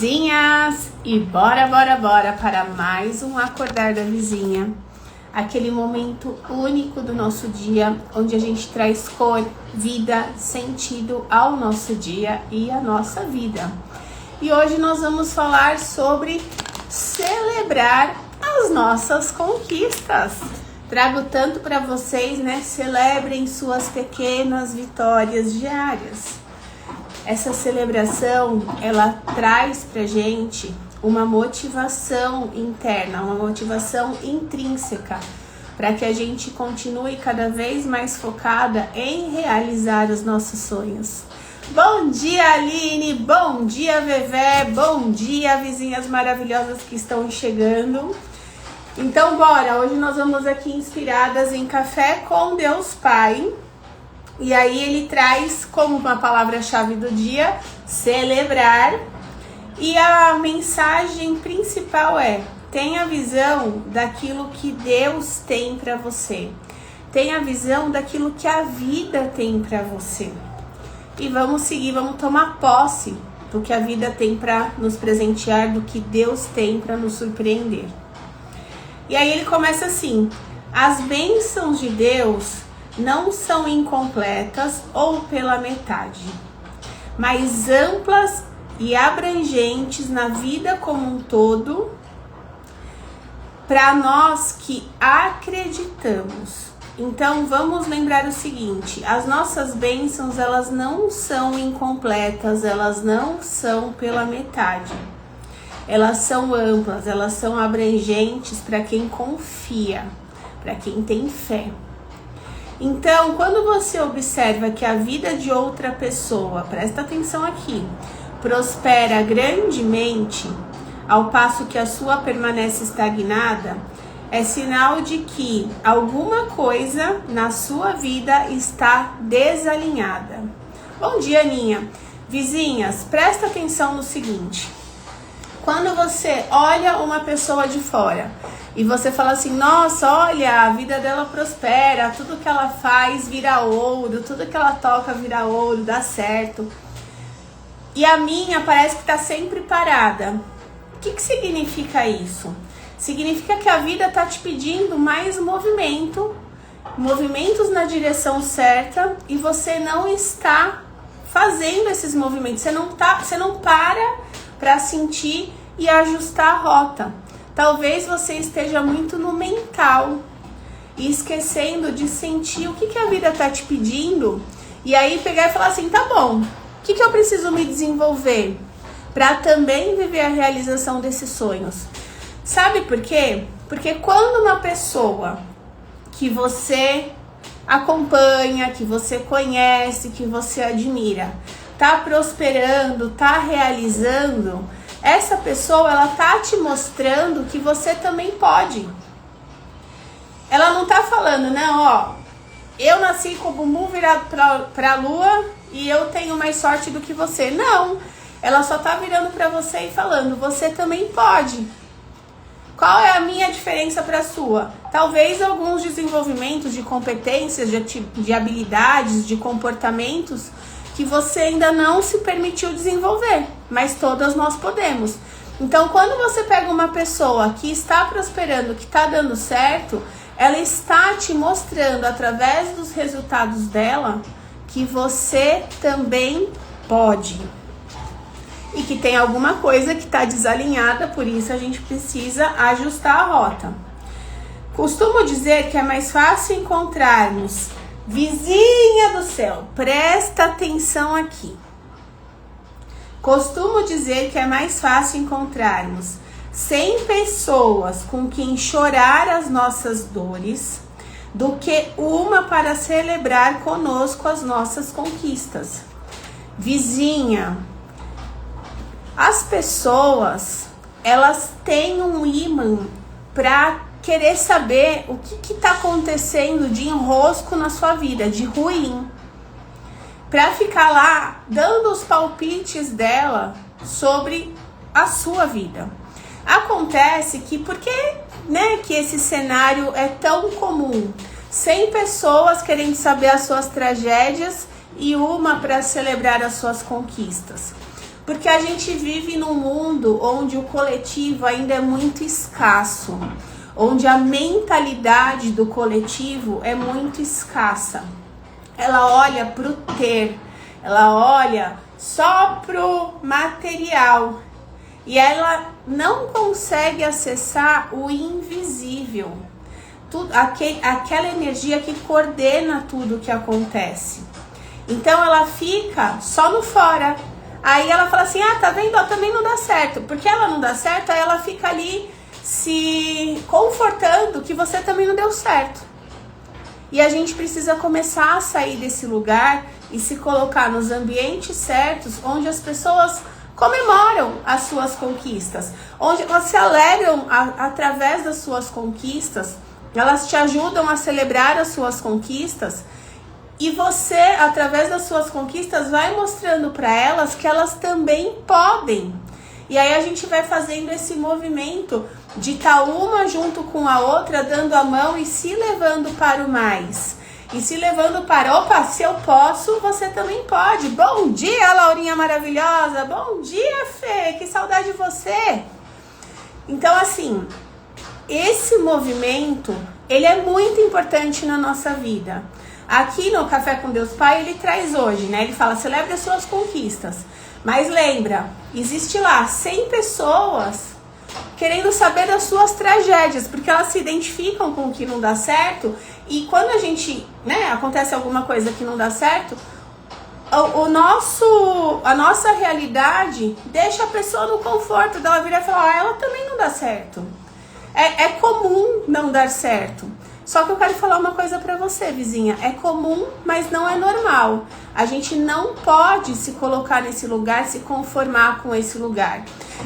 vizinhas! E bora para mais um Acordar da Vizinha. Aquele momento único do nosso dia, onde a gente traz cor, vida, sentido ao nosso dia e à nossa vida. E hoje nós vamos falar sobre celebrar as nossas conquistas. Trago tanto para vocês, né? Celebrem suas pequenas vitórias diárias. Essa celebração, ela traz pra gente uma motivação interna, uma motivação intrínseca, para que a gente continue cada vez mais focada em realizar os nossos sonhos. Bom dia, Aline! Bom dia, Vevé! Bom dia, vizinhas maravilhosas que estão chegando! Então, bora! Hoje nós vamos aqui inspiradas em Café com Deus Pai. E aí ele traz como uma palavra-chave do dia, celebrar. E a mensagem principal é: tenha visão daquilo que Deus tem para você. Tenha visão daquilo que a vida tem para você. E vamos seguir, vamos tomar posse do que a vida tem para nos presentear, do que Deus tem para nos surpreender. E aí ele começa assim: as bênçãos de Deus não são incompletas ou pela metade, mas amplas e abrangentes na vida como um todo, para nós que acreditamos. Então vamos lembrar o seguinte: as nossas bênçãos, elas não são incompletas, elas não são pela metade. Elas são amplas, elas são abrangentes para quem confia, para quem tem fé. Então, quando você observa que a vida de outra pessoa, presta atenção aqui, prospera grandemente, ao passo que a sua permanece estagnada, é sinal de que alguma coisa na sua vida está desalinhada. Bom dia, Aninha. Vizinhas, presta atenção no seguinte: quando você olha uma pessoa de fora e você fala assim, nossa, olha, a vida dela prospera, tudo que ela faz vira ouro, tudo que ela toca vira ouro, dá certo. E a minha parece que tá sempre parada. O que significa isso? Significa que a vida tá te pedindo mais movimento, movimentos na direção certa, e você não está fazendo esses movimentos. Você não para sentir e ajustar a rota. Talvez você esteja muito no mental e esquecendo de sentir o que a vida tá te pedindo, e aí pegar e falar assim, tá bom, o que eu preciso me desenvolver para também viver a realização desses sonhos? Sabe por quê? Porque quando uma pessoa que você acompanha, que você conhece, que você admira, tá prosperando, tá realizando, essa pessoa, ela tá te mostrando que você também pode. Ela não tá falando, não, ó, eu nasci com o bumbum virado pra lua e eu tenho mais sorte do que você. Não, ela só tá virando pra você e falando, você também pode. Qual é a minha diferença para a sua? Talvez alguns desenvolvimentos de competências, de habilidades, de comportamentos que você ainda não se permitiu desenvolver, mas todas nós podemos. Então, quando você pega uma pessoa que está prosperando, que está dando certo, ela está te mostrando, através dos resultados dela, que você também pode. E que tem alguma coisa que está desalinhada, por isso a gente precisa ajustar a rota. Costumo dizer que é mais fácil encontrarmos, vizinha do céu, presta atenção aqui. Costumo dizer que é mais fácil encontrarmos 100 pessoas com quem chorar as nossas dores do que uma para celebrar conosco as nossas conquistas. Vizinha, as pessoas, elas têm um imã para querer saber o que está acontecendo de enrosco na sua vida, de ruim, para ficar lá dando os palpites dela sobre a sua vida. Acontece que porque, né, que esse cenário é tão comum, 100 pessoas querendo saber as suas tragédias e uma para celebrar as suas conquistas. Porque a gente vive num mundo onde o coletivo ainda é muito escasso, onde a mentalidade do coletivo é muito escassa. Ela olha para o ter, ela olha só pro material e ela não consegue acessar o invisível, aquela energia que coordena tudo que acontece. Então ela fica só no fora. Aí ela fala assim, ah, tá vendo? Também não dá certo. Porque ela não dá certo, aí ela fica ali se confortando que você também não deu certo. E a gente precisa começar a sair desse lugar e se colocar nos ambientes certos, onde as pessoas comemoram as suas conquistas, onde elas se alegram através das suas conquistas, elas te ajudam a celebrar as suas conquistas. E você, através das suas conquistas, vai mostrando para elas que elas também podem. E aí a gente vai fazendo esse movimento de estar uma junto com a outra, dando a mão e se levando para o mais. E se levando para, opa, se eu posso, você também pode. Bom dia, Laurinha maravilhosa. Bom dia, Fê. Que saudade de você. Então, assim, esse movimento, ele é muito importante na nossa vida. Aqui no Café com Deus Pai, ele traz hoje, né? Ele fala, celebre as suas conquistas. Mas lembra, existe lá 100 pessoas querendo saber das suas tragédias, porque elas se identificam com o que não dá certo. E quando a gente, né, acontece alguma coisa que não dá certo, a nossa realidade deixa a pessoa no conforto dela virar e falar, ela também não dá certo. É comum não dar certo. Só que eu quero falar uma coisa pra você, vizinha. É comum, mas não é normal. A gente não pode se colocar nesse lugar, se conformar com esse lugar.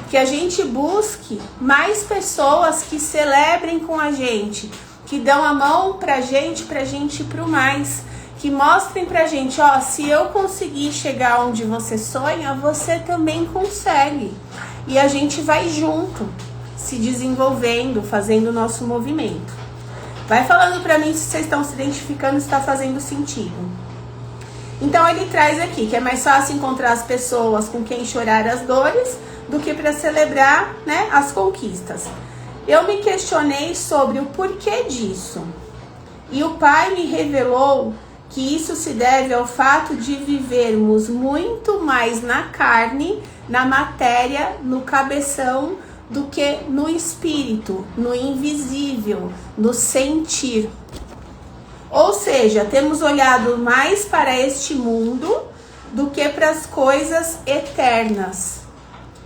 Que a gente busque mais pessoas que celebrem com a gente, que dão a mão pra gente ir pro mais. Que mostrem pra gente, ó, se eu conseguir chegar onde você sonha, você também consegue. E a gente vai junto, se desenvolvendo, fazendo o nosso movimento. Vai falando pra mim se vocês estão se identificando, se está fazendo sentido. Então ele traz aqui que é mais fácil encontrar as pessoas com quem chorar as dores do que para celebrar, né, as conquistas. Eu me questionei sobre o porquê disso. E o Pai me revelou que isso se deve ao fato de vivermos muito mais na carne, na matéria, no cabeção, do que no espírito, no invisível, no sentir. Ou seja, temos olhado mais para este mundo do que para as coisas eternas.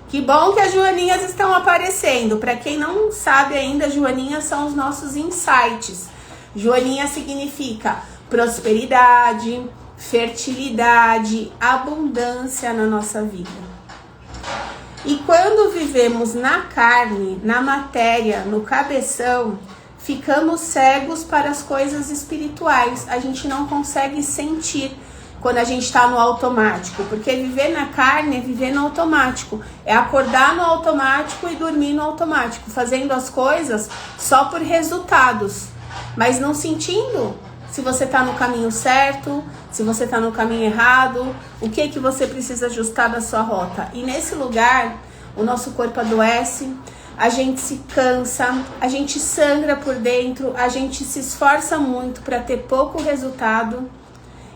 Que bom que as joaninhas estão aparecendo. Para quem não sabe ainda, joaninhas são os nossos insights. Joaninha significa prosperidade, fertilidade, abundância na nossa vida. E quando vivemos na carne, na matéria, no cabeção, ficamos cegos para as coisas espirituais. A gente não consegue sentir quando a gente está no automático, porque viver na carne é viver no automático. É acordar no automático e dormir no automático, fazendo as coisas só por resultados, mas não sentindo se você está no caminho certo, se você está no caminho errado, o que você precisa ajustar da sua rota. E nesse lugar, o nosso corpo adoece, a gente se cansa, a gente sangra por dentro, a gente se esforça muito para ter pouco resultado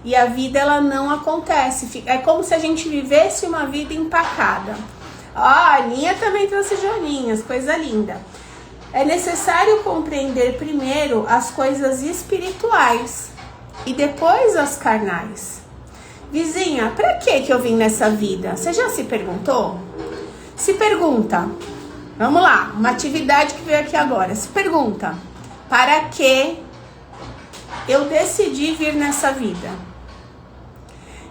e a vida ela não acontece. É como se a gente vivesse uma vida empacada. Ó, a Aninha também trouxe joaninhas, coisa linda. É necessário compreender primeiro as coisas espirituais e depois as carnais. Vizinha, pra que eu vim nessa vida? Você já se perguntou? Se pergunta. Vamos lá, uma atividade que veio aqui agora. Se pergunta, para que eu decidi vir nessa vida?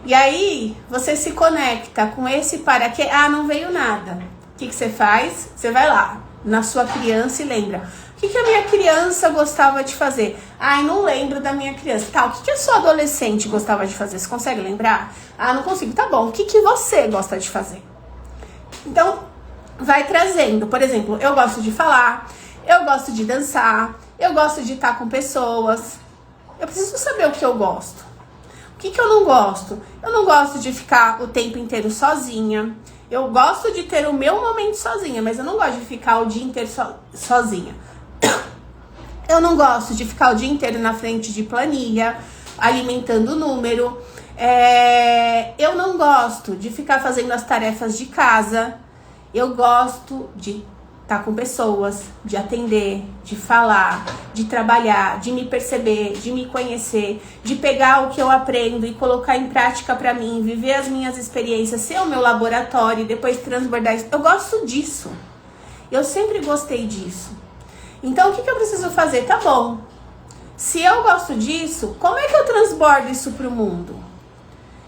E aí, você se conecta com esse para que, não veio nada. O que você faz? Você vai lá na sua criança e lembra. O que a minha criança gostava de fazer? Não lembro da minha criança. Tá, o que a sua adolescente gostava de fazer? Você consegue lembrar? Não consigo. Tá bom, o que você gosta de fazer? Então, vai trazendo. Por exemplo, eu gosto de falar, eu gosto de dançar, eu gosto de estar com pessoas. Eu preciso saber o que eu gosto. O que eu não gosto? Eu não gosto de ficar o tempo inteiro sozinha. Eu gosto de ter o meu momento sozinha, mas eu não gosto de ficar o dia inteiro sozinha. Eu não gosto de ficar o dia inteiro na frente de planilha, alimentando o número. Eu não gosto de ficar fazendo as tarefas de casa. Eu gosto de estar com pessoas, de atender, de falar, de trabalhar, de me perceber, de me conhecer, de pegar o que eu aprendo e colocar em prática para mim, viver as minhas experiências, ser o meu laboratório e depois transbordar isso. Eu gosto disso. Eu sempre gostei disso. Então, o que eu preciso fazer? Tá bom. Se eu gosto disso, como é que eu transbordo isso pro mundo?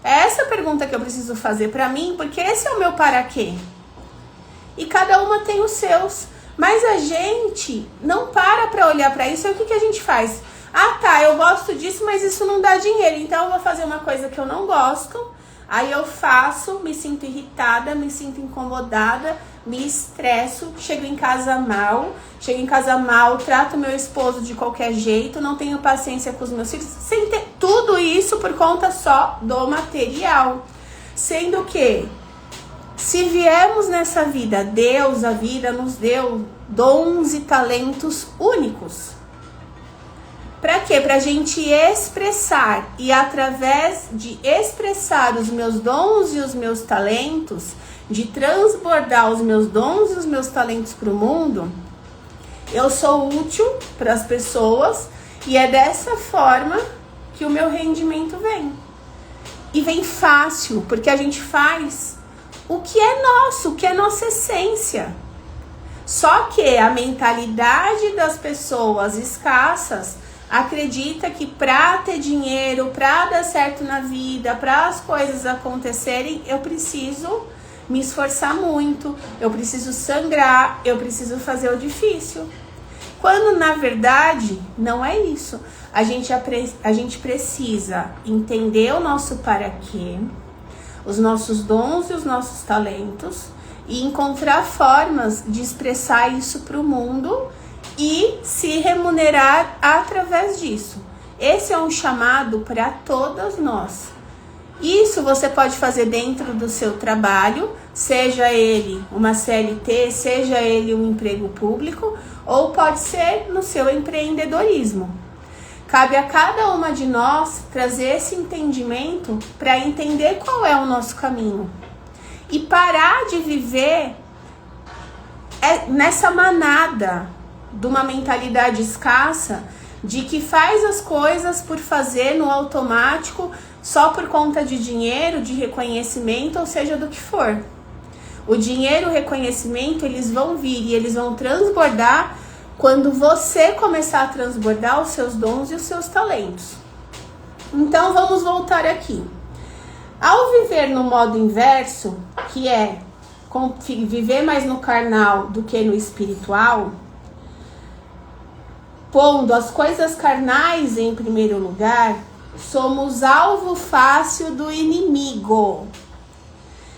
É essa a pergunta que eu preciso fazer para mim, porque esse é o meu para quê. E cada uma tem os seus. Mas a gente não para olhar para isso. E o que a gente faz? Ah, tá, eu gosto disso, mas isso não dá dinheiro. Então eu vou fazer uma coisa que eu não gosto. Aí eu faço, me sinto irritada, me sinto incomodada, me estresso, chego em casa mal, trato meu esposo de qualquer jeito, não tenho paciência com os meus filhos, sem ter tudo isso por conta só do material. Sendo que, se viemos nessa vida, Deus, a vida nos deu dons e talentos únicos. Para quê? Pra gente expressar, e através de expressar os meus dons e os meus talentos, de transbordar os meus dons e os meus talentos para o mundo, eu sou útil para as pessoas e é dessa forma que o meu rendimento vem. E vem fácil, porque a gente faz o que é nosso, o que é nossa essência. Só que a mentalidade das pessoas escassas acredita que para ter dinheiro, para dar certo na vida, para as coisas acontecerem, eu preciso me esforçar muito, eu preciso sangrar, eu preciso fazer o difícil. Quando na verdade não é isso. A gente precisa entender o nosso para quê, os nossos dons e os nossos talentos e encontrar formas de expressar isso para o mundo e se remunerar através disso. Esse é um chamado para todas nós. Isso você pode fazer dentro do seu trabalho, seja ele uma CLT, seja ele um emprego público, ou pode ser no seu empreendedorismo. Cabe a cada uma de nós trazer esse entendimento para entender qual é o nosso caminho. E parar de viver nessa manada de uma mentalidade escassa, de que faz as coisas por fazer no automático, só por conta de dinheiro, de reconhecimento, ou seja, do que for. O dinheiro e o reconhecimento, eles vão vir e eles vão transbordar quando você começar a transbordar os seus dons e os seus talentos. Então, vamos voltar aqui. Ao viver no modo inverso, que é viver mais no carnal do que no espiritual, pondo as coisas carnais em primeiro lugar, somos alvo fácil do inimigo.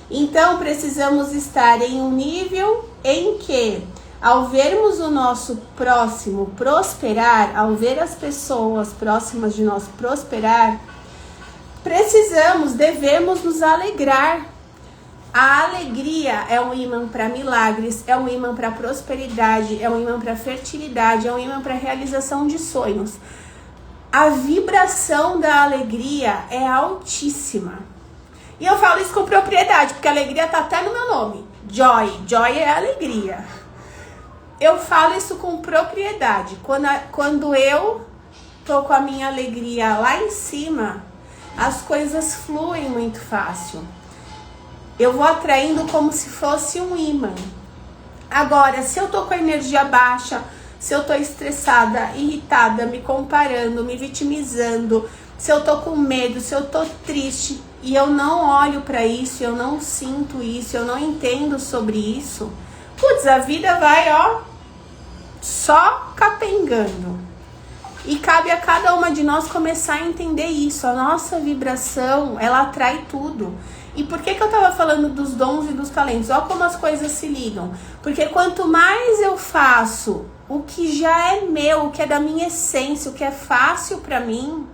Então, precisamos estar em um nível em que, ao vermos o nosso próximo prosperar, ao ver as pessoas próximas de nós prosperar, devemos nos alegrar. A alegria é um imã para milagres, é um imã para prosperidade, é um imã para fertilidade, é um imã para realização de sonhos. A vibração da alegria é altíssima. E eu falo isso com propriedade, porque a alegria está até no meu nome. Joy. Joy é alegria. Eu falo isso com propriedade. Quando eu tô com a minha alegria lá em cima, as coisas fluem muito fácil. Eu vou atraindo como se fosse um imã. Agora, se eu tô com a energia baixa, se eu tô estressada, irritada, me comparando, me vitimizando, se eu tô com medo, se eu tô triste e eu não olho para isso, eu não sinto isso, eu não entendo sobre isso, putz, a vida vai, só capengando. E cabe a cada uma de nós começar a entender isso. A nossa vibração, ela atrai tudo. E por que eu tava falando dos dons e dos talentos? Olha como as coisas se ligam. Porque quanto mais eu faço o que já é meu, o que é da minha essência, o que é fácil pra mim,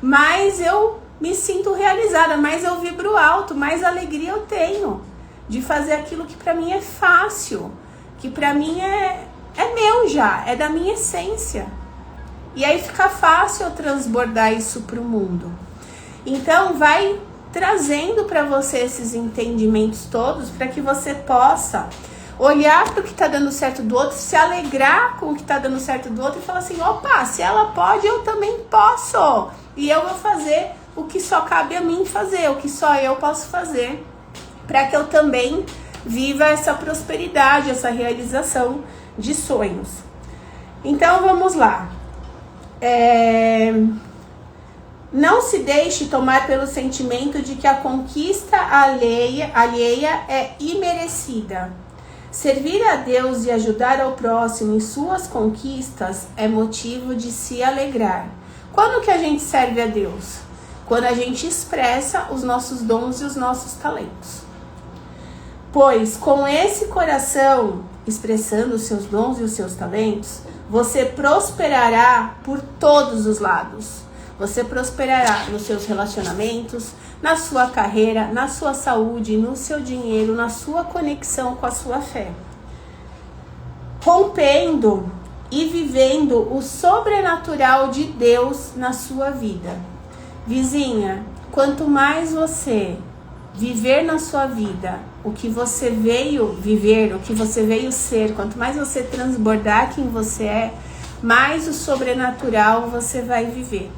mais eu me sinto realizada, mais eu vibro alto, mais alegria eu tenho. de fazer aquilo que para mim é fácil, que para mim é meu já, é da minha essência. E aí fica fácil eu transbordar isso para o mundo. Então vai trazendo para você esses entendimentos todos para que você possa olhar para o que está dando certo do outro, se alegrar com o que está dando certo do outro e falar assim, opa, se ela pode, eu também posso. E eu vou fazer o que só cabe a mim fazer, o que só eu posso fazer, para que eu também viva essa prosperidade, essa realização de sonhos. Então vamos lá. Não se deixe tomar pelo sentimento de que a conquista alheia é imerecida. Servir a Deus e ajudar ao próximo em suas conquistas é motivo de se alegrar. Quando que a gente serve a Deus? Quando a gente expressa os nossos dons e os nossos talentos. Pois com esse coração, expressando os seus dons e os seus talentos, você prosperará por todos os lados. Você prosperará nos seus relacionamentos, na sua carreira, na sua saúde, no seu dinheiro, na sua conexão com a sua fé. Rompendo e vivendo o sobrenatural de Deus na sua vida. Vizinha, quanto mais você viver na sua vida o que você veio viver, o que você veio ser, quanto mais você transbordar quem você é, mais o sobrenatural você vai viver.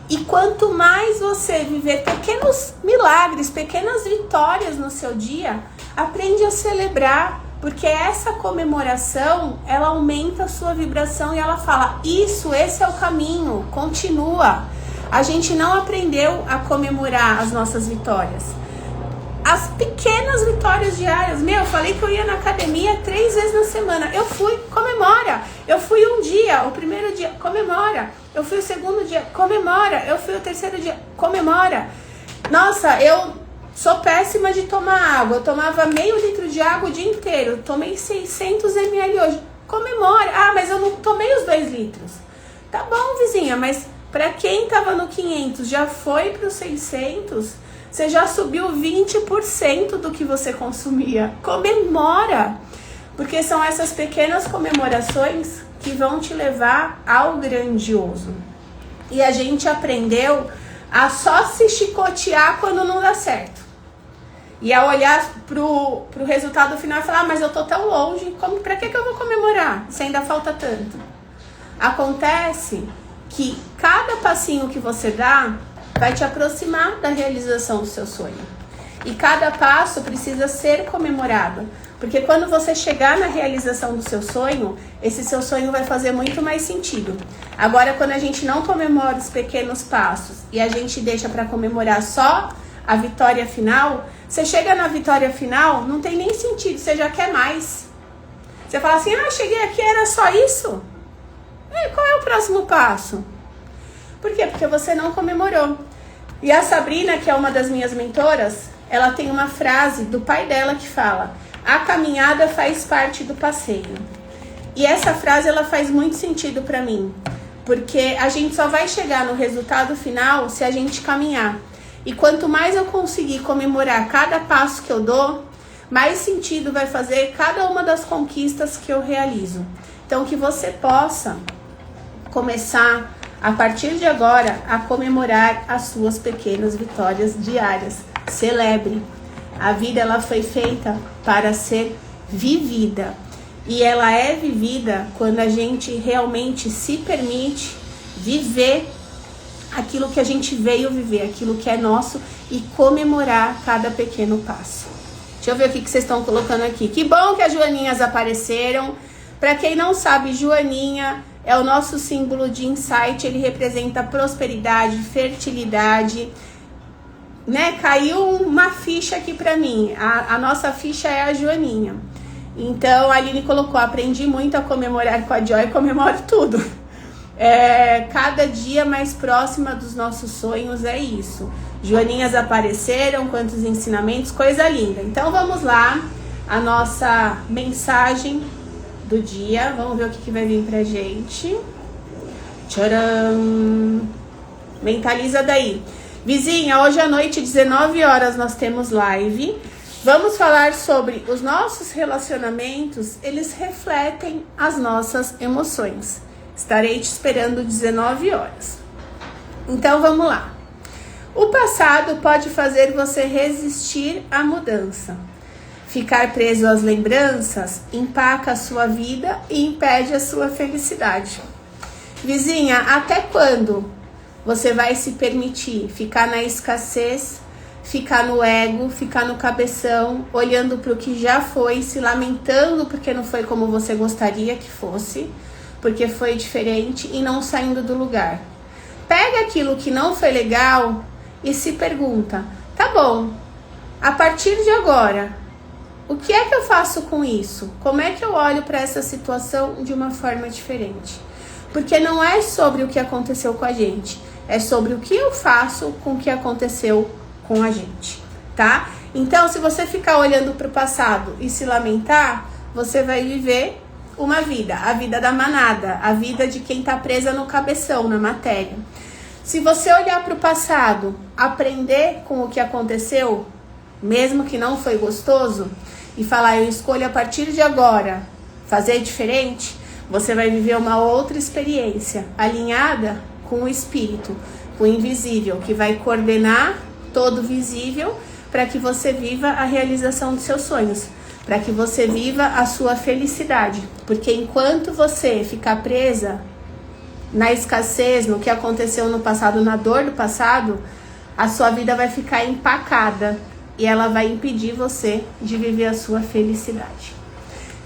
E quanto mais você viver pequenos milagres, pequenas vitórias no seu dia, aprende a celebrar, porque essa comemoração, ela aumenta a sua vibração e ela fala, esse é o caminho, continua. A gente não aprendeu a comemorar as nossas vitórias. As pequenas vitórias diárias. Eu falei que eu ia na academia 3 vezes na semana. Eu fui, comemora. Eu fui um dia, o primeiro dia, comemora. Eu fui o segundo dia, comemora. Eu fui o terceiro dia, comemora. Nossa, eu sou péssima de tomar água. Eu tomava meio litro de água o dia inteiro. Tomei 600 ml hoje. Comemora. Ah, mas eu não tomei os 2 litros. Tá bom, vizinha, mas para quem tava no 500 já foi para os 600... Você já subiu 20% do que você consumia. Comemora! Porque são essas pequenas comemorações que vão te levar ao grandioso. E a gente aprendeu a só se chicotear quando não dá certo. E a olhar pro resultado final e falar, mas eu tô tão longe, pra que eu vou comemorar se ainda falta tanto? Acontece que cada passinho que você dá vai te aproximar da realização do seu sonho. E cada passo precisa ser comemorado. Porque quando você chegar na realização do seu sonho, esse seu sonho vai fazer muito mais sentido. Agora, quando a gente não comemora os pequenos passos e a gente deixa para comemorar só a vitória final, você chega na vitória final, não tem nem sentido, você já quer mais. Você fala assim, cheguei aqui, era só isso? E qual é o próximo passo? Por quê? Porque você não comemorou. E a Sabrina, que é uma das minhas mentoras, ela tem uma frase do pai dela que fala, a caminhada faz parte do passeio. E essa frase, ela faz muito sentido para mim. Porque a gente só vai chegar no resultado final se a gente caminhar. E quanto mais eu conseguir comemorar cada passo que eu dou, mais sentido vai fazer cada uma das conquistas que eu realizo. Então, que você possa começar a partir de agora, a comemorar as suas pequenas vitórias diárias. Celebre. A vida, ela foi feita para ser vivida. E ela é vivida quando a gente realmente se permite viver aquilo que a gente veio viver, aquilo que é nosso, e comemorar cada pequeno passo. Deixa eu ver o que vocês estão colocando aqui. Que bom que as joaninhas apareceram. Para quem não sabe, joaninha é o nosso símbolo de insight, ele representa prosperidade, fertilidade, né? Caiu uma ficha aqui pra mim, a nossa ficha é a joaninha. Então a Aline colocou, aprendi muito a comemorar com a Joy, comemoro tudo. Cada dia mais próxima dos nossos sonhos, é isso. Joaninhas apareceram, quantos ensinamentos, coisa linda. Então vamos lá, a nossa mensagem do dia. Vamos ver o que vai vir pra gente. Tcharam! Mentaliza daí. Vizinha, hoje à noite, 19 horas, nós temos live. Vamos falar sobre os nossos relacionamentos, eles refletem as nossas emoções. Estarei te esperando 19 horas. Então vamos lá. O passado pode fazer você resistir à mudança. Ficar preso às lembranças empaca a sua vida e impede a sua felicidade. Vizinha, até quando você vai se permitir ficar na escassez, ficar no ego, ficar no cabeção, olhando para o que já foi, se lamentando porque não foi como você gostaria que fosse, porque foi diferente e não saindo do lugar? Pega aquilo que não foi legal e se pergunta, tá bom, a partir de agora, o que é que eu faço com isso? Como é que eu olho para essa situação de uma forma diferente? Porque não é sobre o que aconteceu com a gente, é sobre o que eu faço com o que aconteceu com a gente, tá? Então, se você ficar olhando para o passado e se lamentar, você vai viver uma vida, a vida da manada, a vida de quem tá presa no cabeção, na matéria. Se você olhar para o passado, aprender com o que aconteceu, mesmo que não foi gostoso, e falar, eu escolho a partir de agora fazer diferente, você vai viver uma outra experiência, alinhada com o espírito, com o invisível, que vai coordenar todo o visível para que você viva a realização dos seus sonhos, para que você viva a sua felicidade. Porque enquanto você ficar presa na escassez, no que aconteceu no passado, na dor do passado, a sua vida vai ficar empacada e ela vai impedir você de viver a sua felicidade.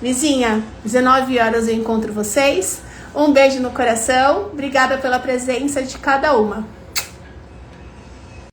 Vizinha, 19 horas eu encontro vocês. Um beijo no coração. Obrigada pela presença de cada uma.